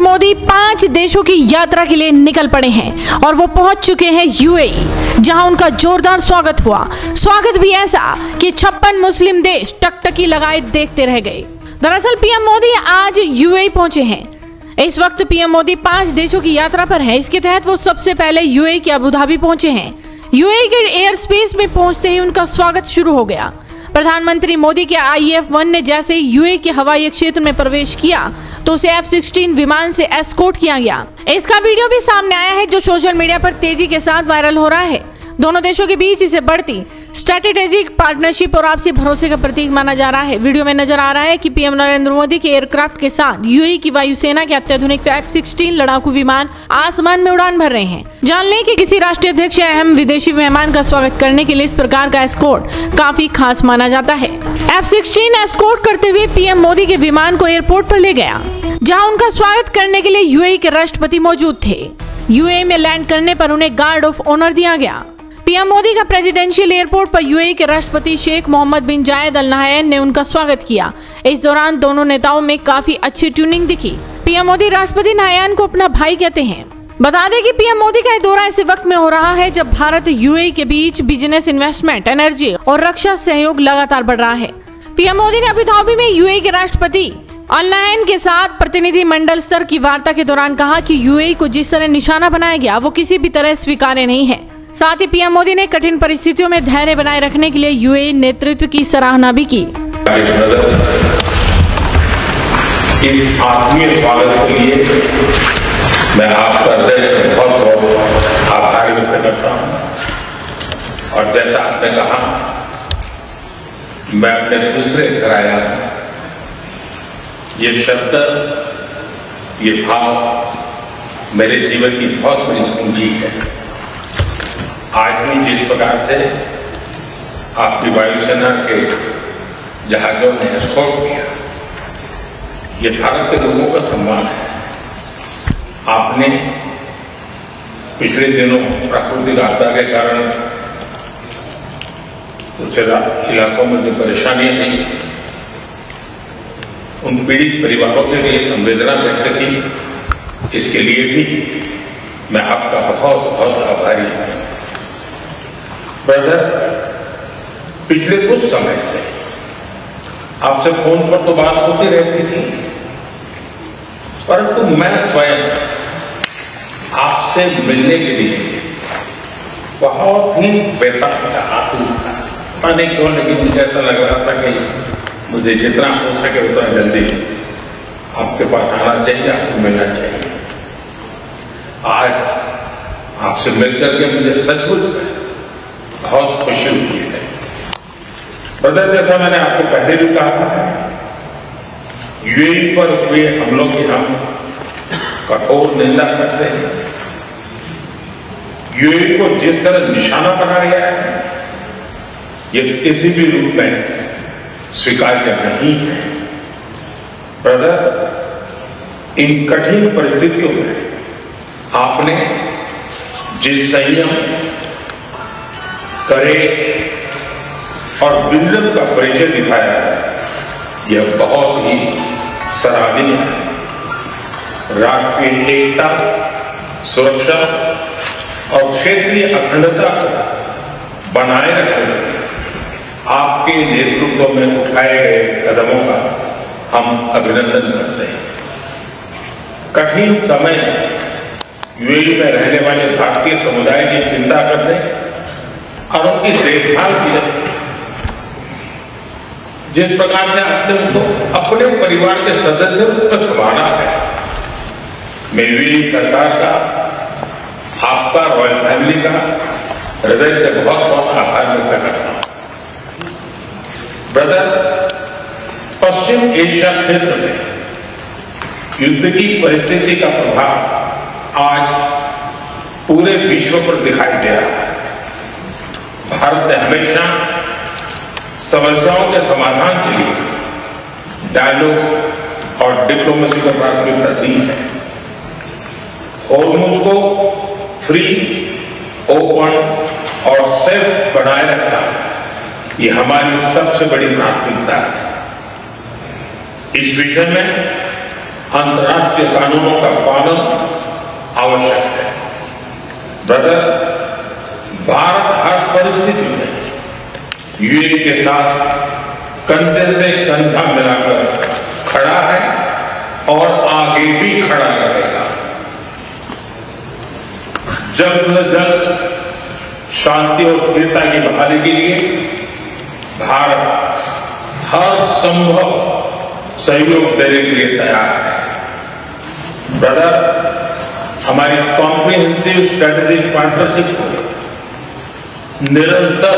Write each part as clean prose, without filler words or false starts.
मोदी 5 देशों की यात्रा के लिए निकल पड़े हैं और वो पहुंच चुके हैं यूएई, जहां उनका जोरदार स्वागत हुआ। स्वागत भी ऐसा कि 56 मुस्लिम देश टकटकी लगाए देखते रह गए। दरअसल पीएम मोदी आज यूएई पहुंचे हैं। इस वक्त पीएम मोदी 5 देशों की यात्रा पर हैं। इसके तहत वो सबसे पहले यूएई के अबू धाबी पहुंचे हैं। यूएई के एयर स्पेस में पहुंचते ही उनका स्वागत शुरू हो गया। प्रधानमंत्री मोदी के IF-1 ने जैसे ही यूएई के हवाई क्षेत्र में प्रवेश किया तो उसे F-16 विमान से एस्कॉर्ट किया गया। इसका वीडियो भी सामने आया है जो सोशल मीडिया पर तेजी के साथ वायरल हो रहा है। दोनों देशों के बीच इसे बढ़ती स्ट्रेटेजिक पार्टनरशिप और आपसी भरोसे का प्रतीक माना जा रहा है। वीडियो में नजर आ रहा है कि पीएम नरेंद्र मोदी के एयरक्राफ्ट के साथ यूएई की वायुसेना के अत्याधुनिक F-16 लड़ाकू विमान आसमान में उड़ान भर रहे हैं। जान लें कि किसी राष्ट्रीय अध्यक्ष या अहम विदेशी मेहमान का स्वागत करने के लिए इस प्रकार का एस्कॉर्ट काफी खास माना जाता है। F-16 एस्कॉर्ट करते हुए पीएम मोदी के विमान को एयरपोर्ट पर ले गया, जहां उनका स्वागत करने के लिए यूएई के राष्ट्रपति मौजूद थे। यूएई में लैंड करने पर उन्हें गार्ड ऑफ ऑनर दिया गया। पीएम मोदी का प्रेसिडेंशियल एयरपोर्ट पर यूएई के राष्ट्रपति शेख मोहम्मद बिन जायद अल नाहयान ने उनका स्वागत किया। इस दौरान दोनों नेताओं में काफी अच्छी ट्यूनिंग दिखी। पीएम मोदी राष्ट्रपति नाहयान को अपना भाई कहते हैं। बता दें कि पीएम मोदी का दौरा ऐसे वक्त में हो रहा है जब भारत यूएई के बीच बिजनेस, इन्वेस्टमेंट, एनर्जी और रक्षा सहयोग लगातार बढ़ रहा है। पीएम मोदी ने अबू धाबी में यूएई के राष्ट्रपति अल नाहयान के साथ प्रतिनिधि मंडल स्तर की वार्ता के दौरान कहा कि यूएई को जिस तरह निशाना बनाया गया वो किसी भी तरह स्वीकार्य नहीं है। साथ ही पीएम मोदी ने कठिन परिस्थितियों में धैर्य बनाए रखने के लिए यूएई नेतृत्व की सराहना भी की। इस आत्मीय स्वागत के लिए मैं आपका हृदय से बहुत बहुत आभार व्यक्त करता हूं। और जैसा आपने कहा, मैं अपने दूसरे घर आया हूं। ये शब्द, ये भाव मेरे जीवन की बहुत बड़ी पूंजी है। आज भी जिस प्रकार से आपकी वायुसेना के जहाजों ने एस्कॉर्ट किया, ये भारत के लोगों का सम्मान है। आपने पिछले दिनों प्राकृतिक आपदा के कारण कुछ इलाकों में जो परेशानियां आई, उन पीड़ित परिवारों के लिए संवेदना व्यक्त की। इसके लिए भी मैं आपका बहुत बहुत आभारी हूं। ब्रदर, पिछले कुछ समय से आपसे फोन पर तो बात होती रहती थी, परंतु मैं स्वयं आपसे मिलने के लिए बहुत ही बेताब था, आतुर था। पता नहीं क्यों, लेकिन मुझे ऐसा लग रहा था कि मुझे जितना हो सके उतना जल्दी आपके पास आना चाहिए, आपको मिलना चाहिए। आज आपसे मिलकर के मुझे सचमुच बहुत खुशी हुई है। ब्रदर, जैसा मैंने आपको पहले भी कहा, यूएई पर हुए हमलों की हम कठोर निंदा करते हैं। यूएई को जिस तरह निशाना बनाया गया है, ये किसी भी रूप में स्वीकार्य नहीं है। ब्रदर, इन कठिन परिस्थितियों में आपने जिस संयम, करेज और विजन का परिचय दिखाया है, यह बहुत ही सराहनीय है। राष्ट्रीय एकता, सुरक्षा और क्षेत्रीय अखंडता को बनाए रखने में आपके नेतृत्व में उठाए गए कदमों का हम अभिनंदन करते हैं। कठिन समय यूएई में रहने वाले भारतीय समुदाय की चिंता करने और उनकी देखभाल की जाए। जिस प्रकार से आपने उसको अपने परिवार के सदस्यों पर संभाला है, मैं यूएई सरकार का, आपका, रॉयल फैमिली का हृदय से बहुत बहुत आभार व्यक्त करता हूं। ब्रदर, पश्चिम एशिया क्षेत्र में युद्ध की परिस्थिति का प्रभाव आज पूरे विश्व पर दिखाई दे रहा है। भारत ने हमेशा समस्याओं के समाधान के लिए डायलॉग और डिप्लोमेसी को प्राथमिकता दी है। हॉर्मुज़ को फ्री, ओपन और सेफ बनाए रखना, ये हमारी सबसे बड़ी प्राथमिकता है। इस विषय में अंतर्राष्ट्रीय कानूनों का पालन आवश्यक है। ब्रदर, भारत हर परिस्थिति में यूएई के साथ कंधे से कंधा मिलाकर खड़ा है और आगे भी खड़ा रहेगा। जल्द से जल्द शांति और स्थिरता की बहाली के लिए भारत हर संभव सहयोग देने के लिए तैयार है। ब्रदर, हमारी कॉम्प्रिहेंसिव स्ट्रेटेजिक पार्टनरशिप को निरंतर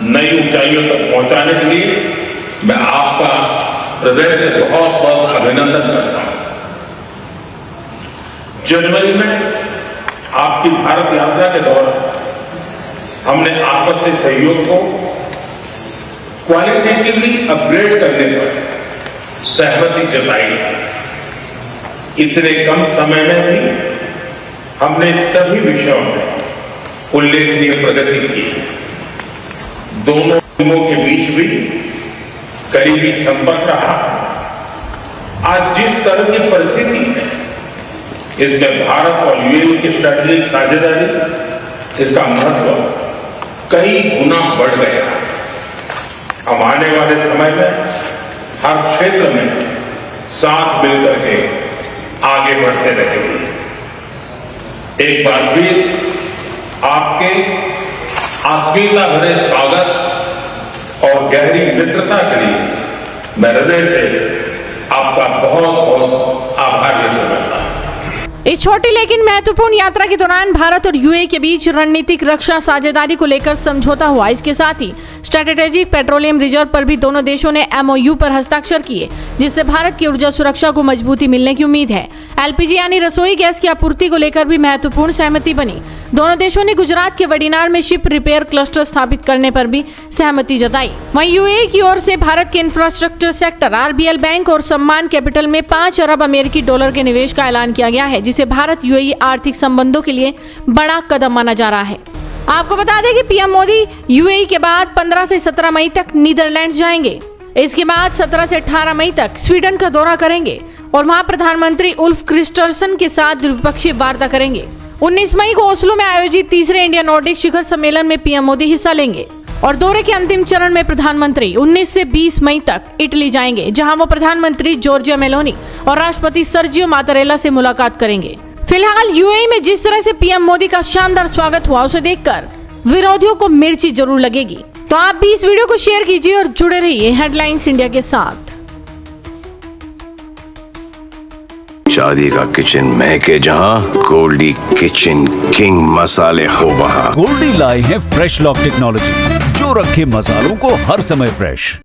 नई ऊंचाइयों तक पहुंचाने के लिए मैं आपका हृदय से बहुत बहुत अभिनंदन करता हूं। जनवरी में आपकी भारत यात्रा के दौरान हमने आपसी सहयोग को क्वालिटेटिवली अपग्रेड करने पर सहमति जताई है। इतने कम समय में भी हमने सभी विषयों में उल्लेखनीय प्रगति की है। दोनों टीमों के बीच भी करीबी संपर्क रहा। आज जिस तरह की परिस्थिति है, इसमें भारत और यूएई की स्ट्रेटेजिक साझेदारी, इसका महत्व कई गुना बढ़ गया। हम आने वाले समय में हर क्षेत्र में साथ मिलकर के आगे बढ़ते रहेंगे। एक बार फिर आपके आत्मीयता भरे स्वागत और गहरी मित्रता के लिए मैं हृदय से आपका बहुत बहुत आभार व्यक्त करता हूं। इस छोटी लेकिन महत्वपूर्ण यात्रा के दौरान भारत और यूएई के बीच रणनीतिक रक्षा साझेदारी को लेकर समझौता हुआ। इसके साथ ही स्ट्रेटेजिक पेट्रोलियम रिजर्व पर भी दोनों देशों ने एमओयू पर हस्ताक्षर किए, जिससे भारत की ऊर्जा सुरक्षा को मजबूती मिलने की उम्मीद है। एलपीजी यानी रसोई गैस की आपूर्ति को लेकर भी महत्वपूर्ण सहमति बनी। दोनों देशों ने गुजरात के वडीनार में शिप रिपेयर क्लस्टर स्थापित करने पर भी सहमति जताई। वहीं यूएई की ओर से भारत के इंफ्रास्ट्रक्चर सेक्टर, आरबीएल बैंक और सम्मान कैपिटल में 5 अरब अमेरिकी डॉलर के निवेश का ऐलान किया गया है, जिसे भारत यूएई आर्थिक संबंधों के लिए बड़ा कदम माना जा रहा है। आपको बता दें कि पीएम मोदी यूएई के बाद 15 से 17 मई तक नीदरलैंड जाएंगे। इसके बाद 17 से 18 मई तक स्वीडन का दौरा करेंगे और वहां प्रधानमंत्री उल्फ क्रिस्टर्सन के साथ द्विपक्षीय वार्ता करेंगे। 19 मई को ओस्लो में आयोजित तीसरे इंडिया नॉर्डिक शिखर सम्मेलन में पीएम मोदी हिस्सा लेंगे और दौरे के अंतिम चरण में प्रधानमंत्री 19 से 20 मई तक इटली जाएंगे, जहां वो प्रधानमंत्री जॉर्जिया मेलोनी और राष्ट्रपति सर्जियो मातारेला से मुलाकात करेंगे। फिलहाल यूएई में जिस तरह से पीएम मोदी का शानदार स्वागत हुआ, उसे देखकर विरोधियों को मिर्ची जरूर लगेगी। तो आप भी इस वीडियो को शेयर कीजिए और जुड़े रहिए हेडलाइंस इंडिया के साथ। शादी का किचन महके जहां, गोल्डी किचन किंग मसाले हो वहां। गोल्डी लाए हैं फ्रेश लॉक टेक्नोलॉजी, जो रखे मसालों को हर समय फ्रेश।